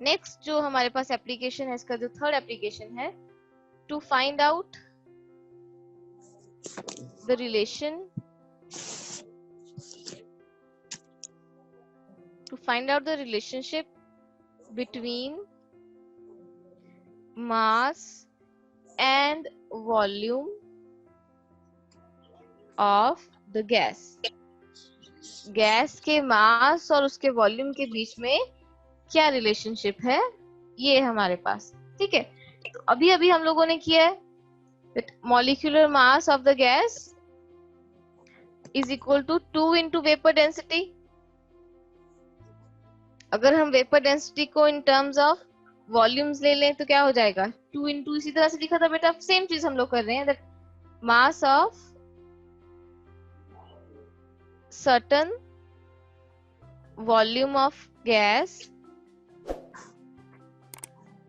Next जो हमारे पास application है, इसका जो थर्ड एप्लीकेशन है, to find out the relation between mass and volume of the gas. Gas के मास और उसके वॉल्यूम के बीच में क्या रिलेशनशिप है, ये हमारे पास। ठीक है, तो अभी अभी हम लोगों ने किया है that molecular mass of the gas is equal to 2 into vapor density। अगर हम वेपर डेंसिटी को इन टर्म्स ऑफ वॉल्यूम्स ले लें तो क्या हो जाएगा, 2 इंटू, इसी तरह से लिखा था बेटा, सेम चीज हम लोग कर रहे हैं, that mass of certain volume of gas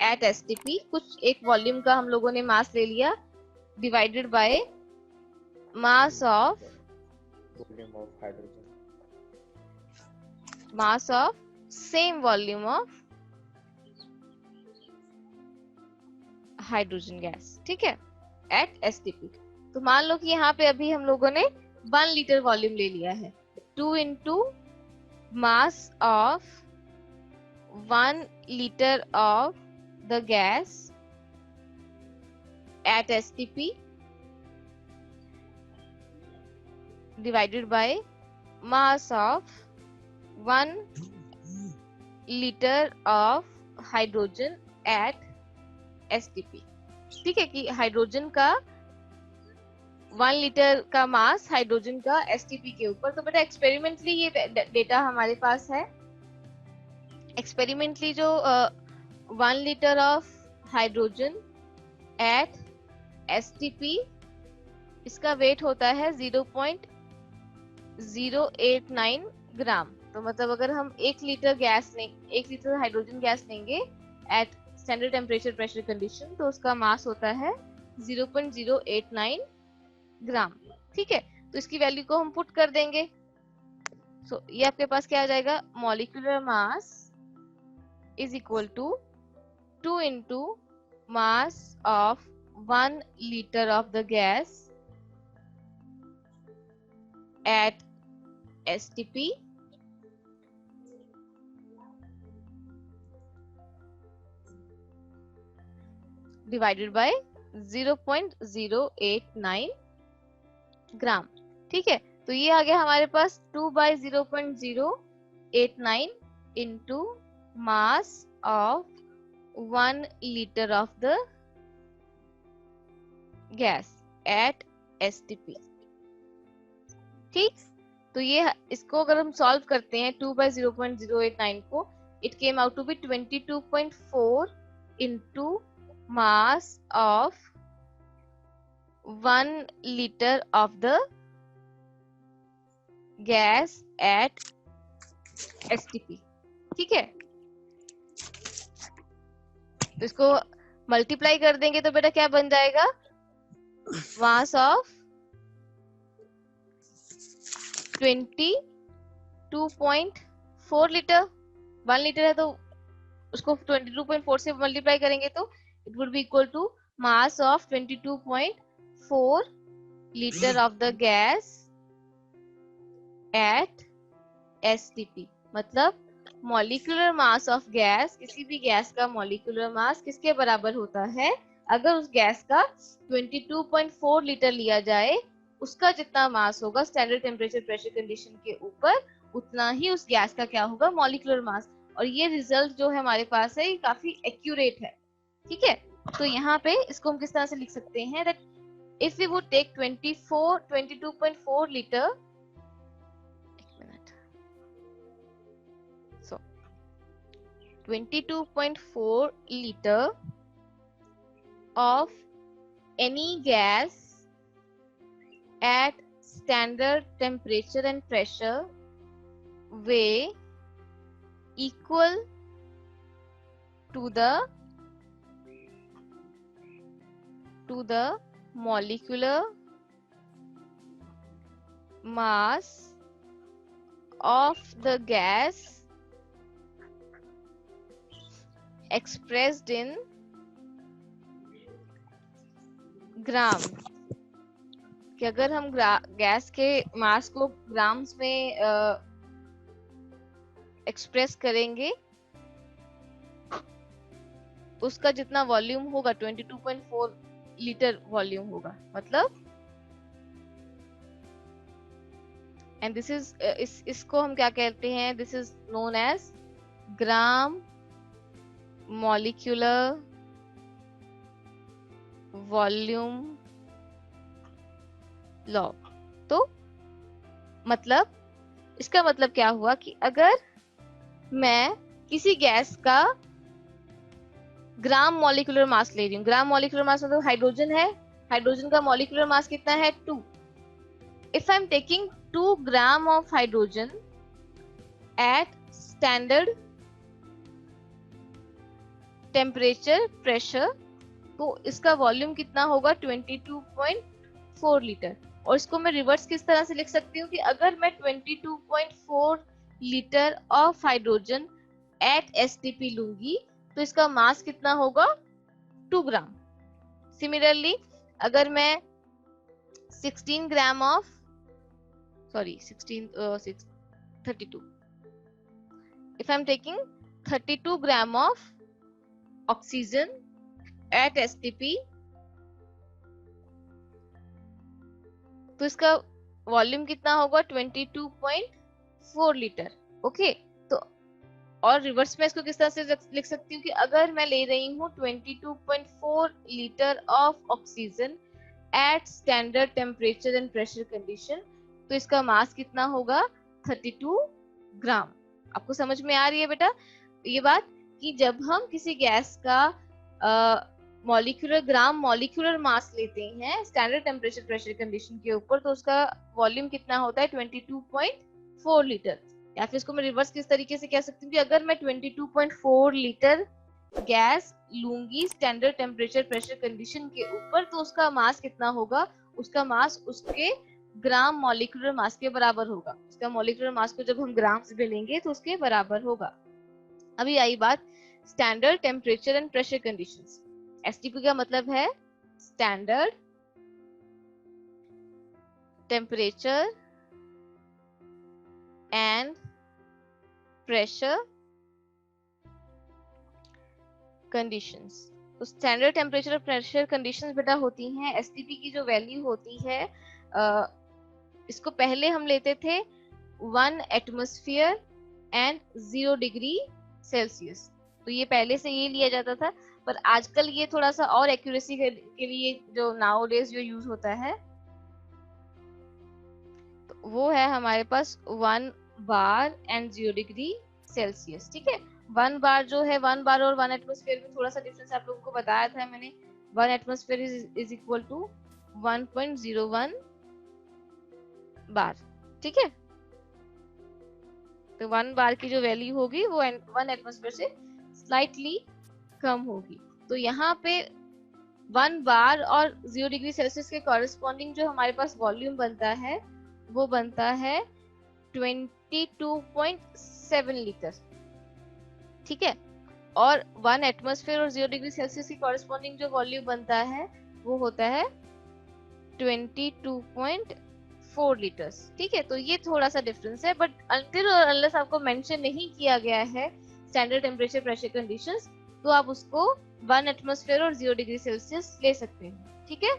at STP, कुछ एक वॉल्यूम का हम लोगों ने मास ले लिया, divided by mass of same volume of hydrogen gas. ठीक है, एट एसटीपी। तो मान लो कि यहाँ पे अभी हम लोगों ने 1 लीटर वॉल्यूम ले लिया है, 2 into mass of 1 litre of the gas at STP divided by mass of 1 litre of hydrogen at STP. ठीक है, कि हाइड्रोजन का 1 लीटर का मास हाइड्रोजन का एसटीपी के ऊपर। तो बेटा एक्सपेरिमेंटली ये डेटा हमारे पास है। एक्सपेरिमेंटली जो 1 litre of hydrogen at STP, इसका वेट होता है 0.089 ग्राम। तो मतलब अगर हम 1 लीटर हाइड्रोजन गैस लेंगे at standard temperature pressure condition, तो उसका मास होता है 0.089 ग्राम। ठीक है, तो इसकी वैल्यू को हम पुट कर देंगे। सो ये आपके पास क्या आ जाएगा, molecular mass is equal to 2 into mass of 1 litre of the gas at STP divided by 0.089 gram. ठीक है, तो ये आ गया हमारे पास 2 by 0.089 into mass of 1 litre of the gas at STP. ठीक, तो ये इसको अगर हम सॉल्व करते हैं 2 बाई 0.089 को, it came out to be 22.4 into mass of 1 liter of the gas at STP। ठीक है, तो इसको मल्टीप्लाई कर देंगे तो बेटा क्या बन जाएगा, मास ऑफ 22.4 लीटर। 1 लीटर है तो उसको 22.4 से मल्टीप्लाई करेंगे तो it would be equal to mass of 22.4 liter of the gas at STP। मतलब मॉलिक्यूलर मास ऑफ गैस, किसी भी गैस का मॉलिक्यूलर मास किसके बराबर होता है, अगर उस गैस का 22.4 लीटर लिया जाए, उसका जितना मास होगा स्टैंडर्ड टेम्परेचर प्रेशर कंडीशन के ऊपर, उतना ही उस गैस का क्या होगा, मॉलिक्यूलर मास। और ये रिजल्ट जो है हमारे पास है, ये काफी एक्यूरेट है। ठीक है, तो यहाँ पे इसको हम किस तरह से लिख सकते हैं, that if we would take 22.4 litre, एक minute, so 22.4 liter of any gas at standard temperature and pressure weigh equal to the molecular mass of the gas expressed in ग्राम, कि अगर हम गैस के मास को ग्राम्स में एक्सप्रेस करेंगे, उसका जितना वॉल्यूम होगा 22.4 लीटर वॉल्यूम होगा, मतलब एंड दिस इज इसको हम क्या कहते हैं, this is known as gram molecular volume law. तो मतलब इसका मतलब क्या हुआ कि अगर मैं किसी गैस का ग्राम मॉलिक्यूलर मास ले रही हूँ, ग्राम मॉलिक्यूलर मास मतलब हाइड्रोजन है, हाइड्रोजन का मॉलिक्यूलर मास कितना है 2। If I am taking 2 gram of hydrogen at standard temperature pressure, तो इसका वॉल्यूम कितना होगा 22.4 लीटर। और इसको मैं रिवर्स किस तरह से लिख सकती हूँ कि अगर मैं 22.4 litre of hydrogen at STP लूंगी तो इसका मास कितना होगा 2 ग्राम। सिमिलरली अगर मैं 16 gram of 32, if I'm taking 32 gram of oxygen at STP, तो इसका वॉल्यूम कितना होगा 22.4 लीटर। ओके, तो और रिवर्स में इसको किस तरह से लिख सकती हूँ कि अगर मैं ले रही हूँ 22.4 litre of oxygen at standard temperature and pressure condition, तो इसका मास कितना होगा 32 ग्राम। आपको समझ में आ रही है बेटा ये बात कि जब हम किसी गैस का ग्राम मॉलिक्यूलर मास लेते हैं स्टैंडर्ड टेम्परेचर प्रेशर कंडीशन के ऊपर, तो उसका वॉल्यूम कितना होता है 22.4 लीटर। या फिर इसको मैं रिवर्स किस तरीके से कह सकती हूँ कि अगर मैं 22.4 लीटर गैस लूंगी स्टैंडर्ड टेम्परेचर प्रेशर कंडीशन के ऊपर, तो उसका मास कितना होगा, उसका मास उसके ग्राम मॉलिक्यूलर मास के बराबर होगा। उसका मॉलिक्यूलर मास को जब हम ग्राम्स में लेंगे तो उसके बराबर होगा। अभी आई बात standard temperature and pressure conditions. STP का मतलब है standard temperature and pressure conditions. तो स्टैंडर्ड टेम्परेचर और प्रेशर कंडीशंस बेटा होती हैं एसटीपी की जो वैल्यू होती है, इसको पहले हम लेते थे 1 एटमॉस्फेयर एंड 0 डिग्री सेल्सियस, तो ये पहले से ये लिया जाता था। पर आजकल ये थोड़ा सा और एक्यूरेसी के लिए जो नाउडेज जो यूज होता है, तो वो है हमारे पास 1 बार एंड 0 डिग्री सेल्सियस। ठीक है, 1 बार जो है 1 बार और 1 एटमॉस्फेयर में थोड़ा सा डिफरेंस आप लोगों को बताया था मैंने। 1 एटमॉस्फेयर इज इक्वल टू 1.01 बार। ठीक है, तो 1 बार की जो वैल्यू होगी वो 1 एटमॉस्फेयर से स्लाइटली कम होगी। तो यहाँ पे 1 बार और 0 डिग्री सेल्सियस के कॉरेस्पॉन्डिंग जो हमारे पास वॉल्यूम बनता है वो बनता है 22.7 लीटर। ठीक है, और 1 एटमॉस्फेयर और 0 डिग्री सेल्सियस की कॉरेस्पॉन्डिंग जो वॉल्यूम बनता है वो होता है 22.4 लीटर्स। ठीक है, तो ये थोड़ा सा डिफरेंस है, बट अनटिल और अनलेस आपको मेंशन नहीं किया गया है स्टैंडर्ड टेम्परेचर प्रेशर कंडीशंस, तो आप उसको 1 एटमॉस्फेयर और 0 डिग्री सेल्सियस ले सकते हैं। ठीक है,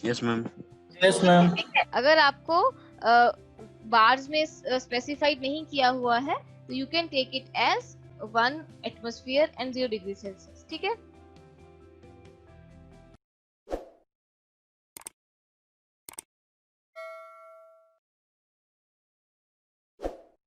यस मैम। Yes ma'am. अगर आपको बार्स में स्पेसिफाइड नहीं किया हुआ है तो you can take it as 1 atmosphere and 0 degree Celsius. ठीक है,